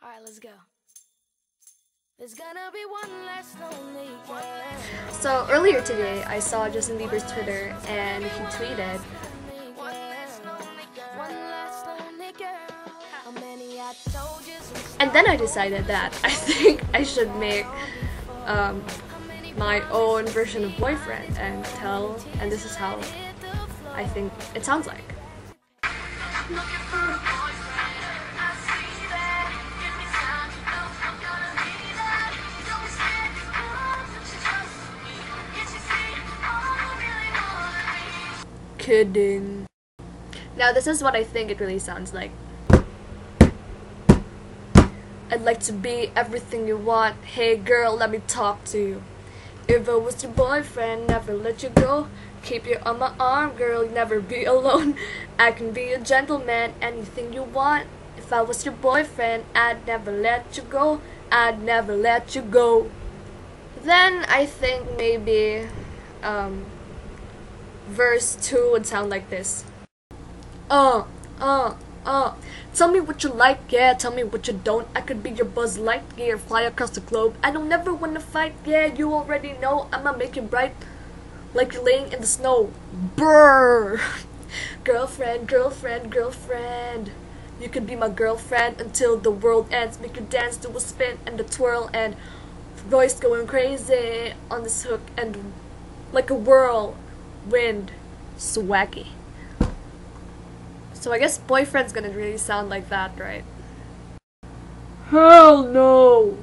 Alright, let's go. There's gonna be one less lonely girl. So earlier today, I saw Justin Bieber's Twitter and he tweeted, and then I decided that I think I should make my own version of boyfriend and this is how I think it sounds like. Kidding. Now this is what I think it really sounds like. I'd like to be everything you want. Hey girl, let me talk to you. If I was your boyfriend, never let you go. Keep you on my arm, girl, never be alone. I can be a gentleman, anything you want. If I was your boyfriend, I'd never let you go. I'd never let you go. Then I think maybe verse 2 would sound like this. Tell me what you like, yeah, tell me what you don't. I could be your Buzz Lightyear, fly across the globe. I don't never wanna fight, yeah, you already know. I'ma make you bright, like you're laying in the snow. Brrr. Girlfriend, girlfriend, girlfriend. You could be my girlfriend until the world ends. Make you dance to a spin and a twirl and voice going crazy on this hook and like a whirlwind swaggy. So I guess boyfriend's gonna really sound like that, right? Hell no!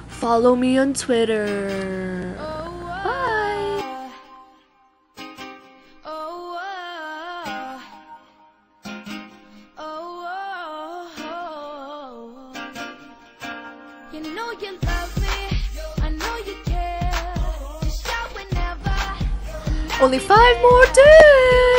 Follow me on Twitter. Bye! You know you love me, I know you care. Just shout whenever. Only 5 more days!